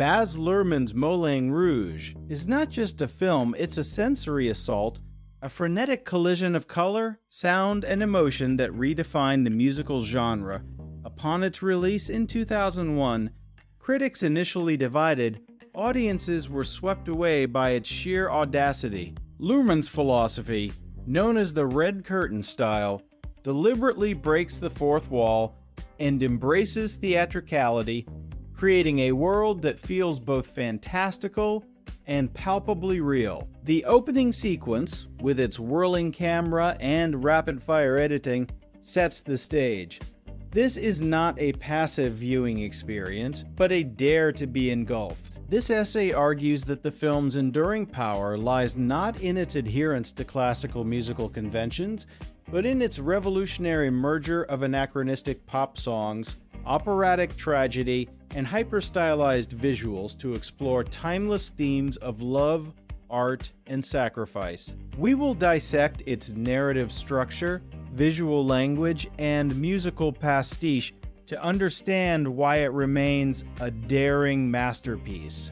Baz Luhrmann's Moulin Rouge is not just a film, it's a sensory assault, a frenetic collision of color, sound, and emotion that redefined the musical genre. Upon its release in 2001, critics initially divided, audiences were swept away by its sheer audacity. Luhrmann's philosophy, known as the red curtain style, deliberately breaks the fourth wall and embraces theatricality, creating a world that feels both fantastical and palpably real. The opening sequence, with its whirling camera and rapid-fire editing, sets the stage. This is not a passive viewing experience, but a dare to be engulfed. This essay argues that the film's enduring power lies not in its adherence to classical musical conventions, but in its revolutionary merger of anachronistic pop songs, operatic tragedy, and hyper-stylized visuals to explore timeless themes of love, art, and sacrifice. We will dissect its narrative structure, visual language, and musical pastiche to understand why it remains a daring masterpiece.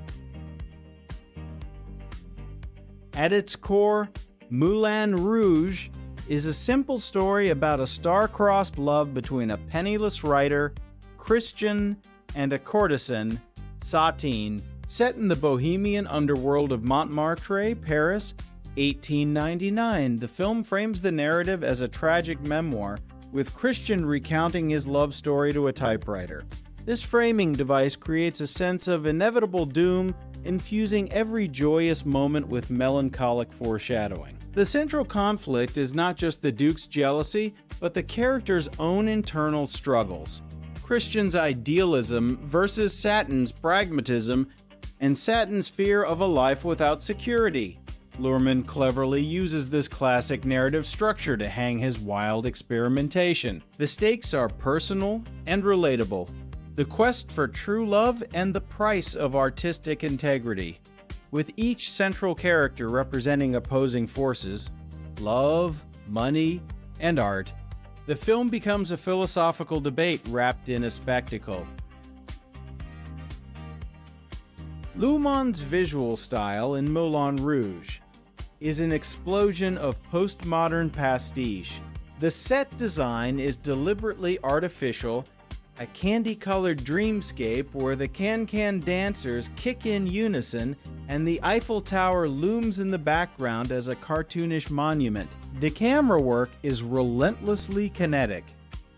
At its core, Moulin Rouge is a simple story about a star-crossed love between a penniless writer, Christian, and a courtesan, Satine, set in the bohemian underworld of Montmartre, Paris, 1899. The film frames the narrative as a tragic memoir, with Christian recounting his love story to a typewriter. This framing device creates a sense of inevitable doom, infusing every joyous moment with melancholic foreshadowing. The central conflict is not just the Duke's jealousy, but the character's own internal struggles. Christian's idealism versus Satine's pragmatism, and Satine's fear of a life without security. Luhrmann cleverly uses this classic narrative structure to hang his wild experimentation. The stakes are personal and relatable. The quest for true love and the price of artistic integrity. With each central character representing opposing forces, love, money, and art, the film becomes a philosophical debate wrapped in a spectacle. Luhrmann's visual style in Moulin Rouge is an explosion of postmodern pastiche. The set design is deliberately artificial, a candy-colored dreamscape where the can-can dancers kick in unison and the Eiffel Tower looms in the background as a cartoonish monument. The camera work is relentlessly kinetic,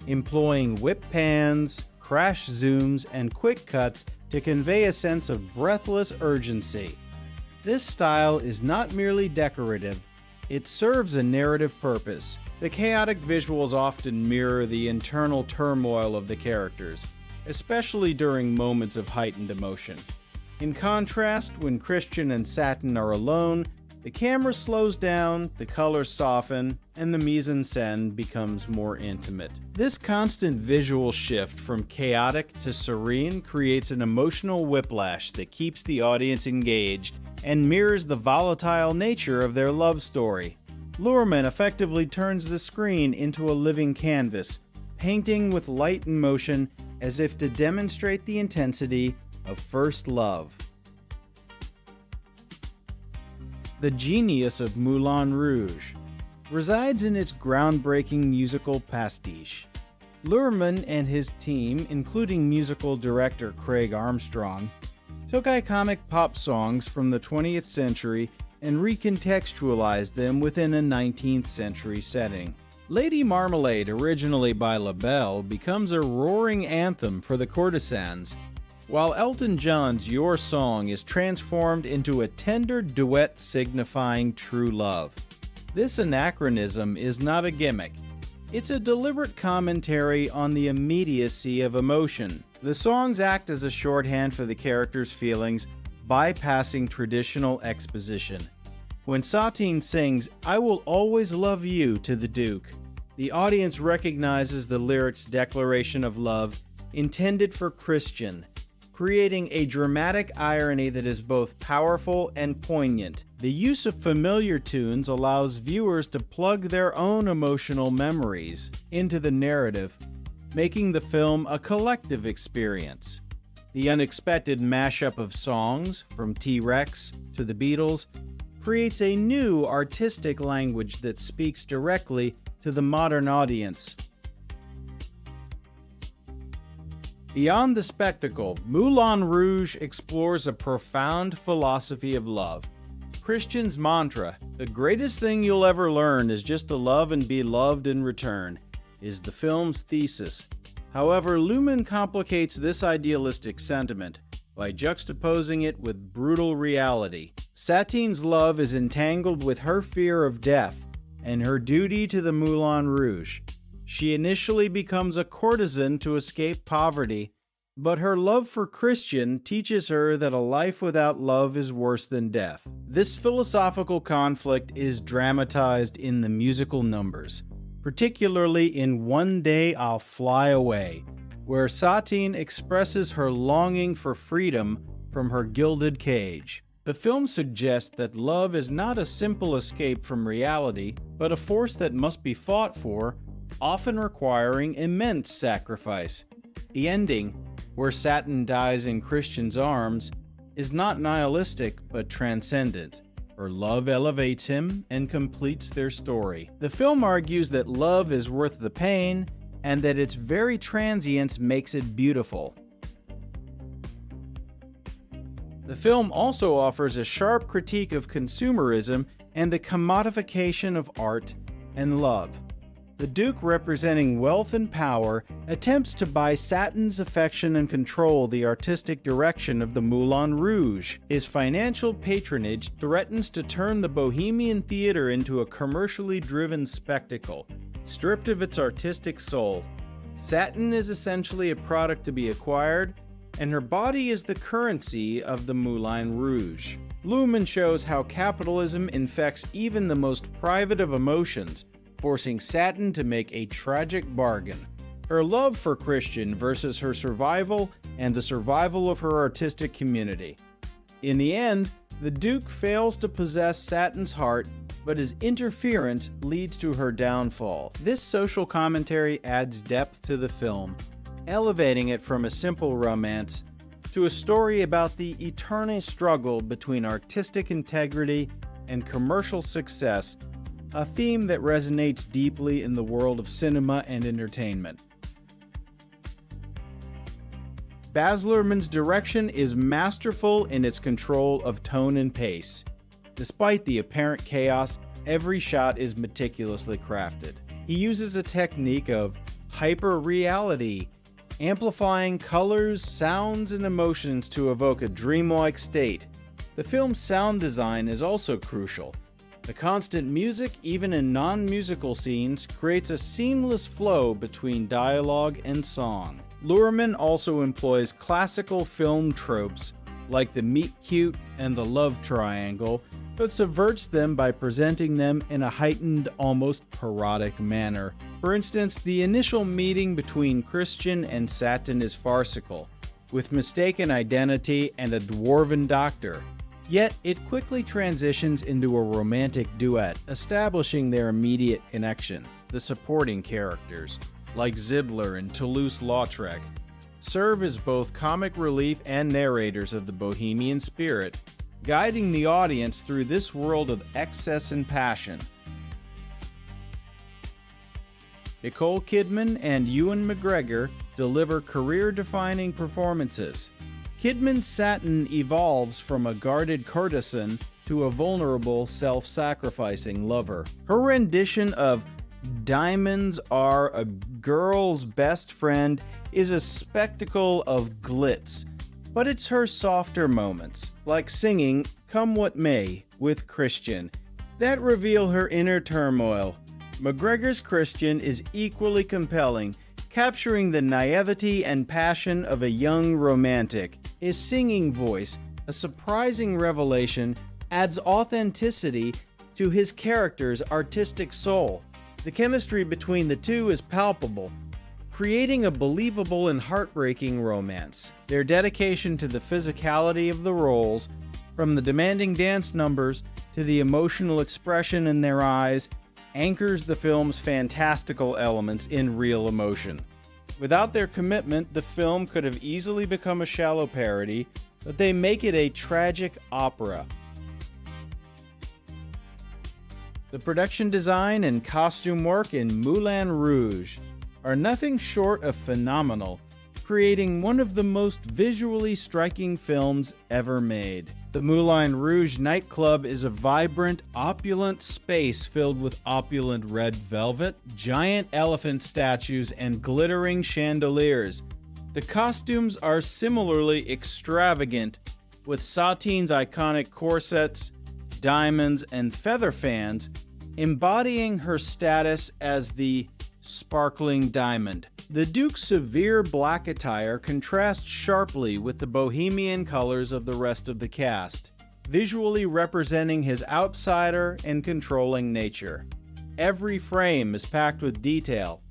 employing whip pans, crash zooms, and quick cuts to convey a sense of breathless urgency. This style is not merely decorative, it serves a narrative purpose. The chaotic visuals often mirror the internal turmoil of the characters, especially during moments of heightened emotion. In contrast, when Christian and Satine are alone, the camera slows down, the colors soften, and the mise-en-scène becomes more intimate. This constant visual shift from chaotic to serene creates an emotional whiplash that keeps the audience engaged and mirrors the volatile nature of their love story. Luhrmann effectively turns the screen into a living canvas, painting with light and motion as if to demonstrate the intensity of first love. The genius of Moulin Rouge resides in its groundbreaking musical pastiche. Luhrmann and his team, including musical director Craig Armstrong, took iconic pop songs from the 20th century and recontextualized them within a 19th century setting. Lady Marmalade, originally by LaBelle, becomes a roaring anthem for the courtesans, while Elton John's Your Song is transformed into a tender duet signifying true love. This anachronism is not a gimmick. It's a deliberate commentary on the immediacy of emotion. The songs act as a shorthand for the characters' feelings, bypassing traditional exposition. When Satine sings, "I will always love you" to the Duke, the audience recognizes the lyric's declaration of love intended for Christian, creating a dramatic irony that is both powerful and poignant. The use of familiar tunes allows viewers to plug their own emotional memories into the narrative, making the film a collective experience. The unexpected mashup of songs, from T-Rex to the Beatles, creates a new artistic language that speaks directly to the modern audience. Beyond the spectacle, Moulin Rouge explores a profound philosophy of love. Christian's mantra, "The greatest thing you'll ever learn is just to love and be loved in return," is the film's thesis. However, Luhrmann complicates this idealistic sentiment by juxtaposing it with brutal reality. Satine's love is entangled with her fear of death and her duty to the Moulin Rouge. She initially becomes a courtesan to escape poverty, but her love for Christian teaches her that a life without love is worse than death. This philosophical conflict is dramatized in the musical numbers, particularly in One Day I'll Fly Away, where Satine expresses her longing for freedom from her gilded cage. The film suggests that love is not a simple escape from reality, but a force that must be fought for, often requiring immense sacrifice. The ending, where Satine dies in Christian's arms, is not nihilistic but transcendent. Her love elevates him and completes their story. The film argues that love is worth the pain and that its very transience makes it beautiful. The film also offers a sharp critique of consumerism and the commodification of art and love. The Duke, representing wealth and power, attempts to buy Satine's affection and control the artistic direction of the Moulin Rouge. His financial patronage threatens to turn the Bohemian theater into a commercially driven spectacle, stripped of its artistic soul. Satine is essentially a product to be acquired, and her body is the currency of the Moulin Rouge. Luhrmann shows how capitalism infects even the most private of emotions, forcing Satine to make a tragic bargain. Her love for Christian versus her survival and the survival of her artistic community. In the end, the Duke fails to possess Satine's heart, but his interference leads to her downfall. This social commentary adds depth to the film, elevating it from a simple romance to a story about the eternal struggle between artistic integrity and commercial success, a theme that resonates deeply in the world of cinema and entertainment. Baz Luhrmann's direction is masterful in its control of tone and pace. Despite the apparent chaos, every shot is meticulously crafted. He uses a technique of hyper-reality, amplifying colors, sounds, and emotions to evoke a dreamlike state. The film's sound design is also crucial. The constant music, even in non-musical scenes, creates a seamless flow between dialogue and song. Luhrmann also employs classical film tropes like the meet-cute and the love triangle, but subverts them by presenting them in a heightened, almost parodic manner. For instance, the initial meeting between Christian and Satine is farcical, with mistaken identity and a dwarven doctor. Yet, it quickly transitions into a romantic duet, establishing their immediate connection. The supporting characters, like Zibler and Toulouse-Lautrec, serve as both comic relief and narrators of the bohemian spirit, guiding the audience through this world of excess and passion. Nicole Kidman and Ewan McGregor deliver career-defining performances. Kidman's Satine evolves from a guarded courtesan to a vulnerable, self-sacrificing lover. Her rendition of "Diamonds Are a Girl's Best Friend" is a spectacle of glitz, but it's her softer moments, like singing "Come What May" with Christian, that reveal her inner turmoil. McGregor's Christian is equally compelling, capturing the naivety and passion of a young romantic. His singing voice, a surprising revelation, adds authenticity to his character's artistic soul. The chemistry between the two is palpable, creating a believable and heartbreaking romance. Their dedication to the physicality of the roles, from the demanding dance numbers to the emotional expression in their eyes, anchors the film's fantastical elements in real emotion. Without their commitment, the film could have easily become a shallow parody, but they make it a tragic opera. The production design and costume work in Moulin Rouge are nothing short of phenomenal, creating one of the most visually striking films ever made. The Moulin Rouge nightclub is a vibrant, opulent space filled with opulent red velvet, giant elephant statues, and glittering chandeliers. The costumes are similarly extravagant, with Satine's iconic corsets, diamonds, and feather fans, embodying her status as the sparkling diamond. The Duke's severe black attire contrasts sharply with the bohemian colors of the rest of the cast, visually representing his outsider and controlling nature. Every frame is packed with detail,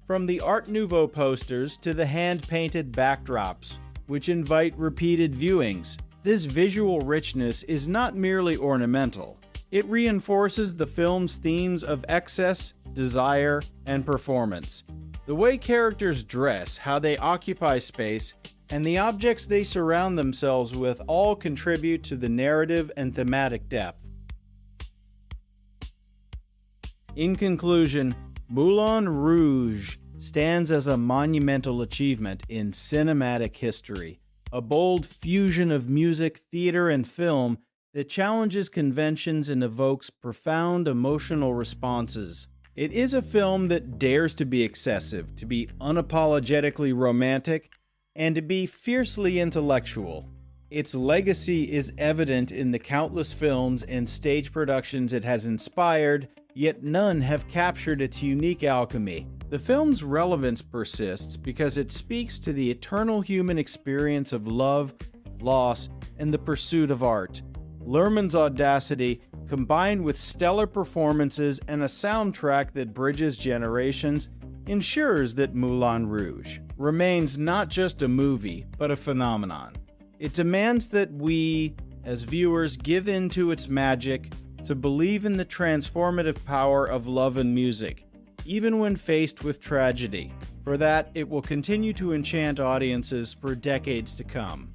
from the Art Nouveau posters to the hand-painted backdrops, which invite repeated viewings. This visual richness is not merely ornamental. It reinforces the film's themes of excess, desire, and performance. The way characters dress, how they occupy space, and the objects they surround themselves with all contribute to the narrative and thematic depth. In conclusion, Moulin Rouge stands as a monumental achievement in cinematic history, a bold fusion of music, theater, and film that challenges conventions and evokes profound emotional responses. It is a film that dares to be excessive, to be unapologetically romantic, and to be fiercely intellectual. Its legacy is evident in the countless films and stage productions it has inspired, yet none have captured its unique alchemy. The film's relevance persists because it speaks to the eternal human experience of love, loss, and the pursuit of art. Luhrmann's audacity, combined with stellar performances and a soundtrack that bridges generations, ensures that Moulin Rouge remains not just a movie, but a phenomenon. It demands that we, as viewers, give in to its magic, to believe in the transformative power of love and music, even when faced with tragedy. For that, it will continue to enchant audiences for decades to come.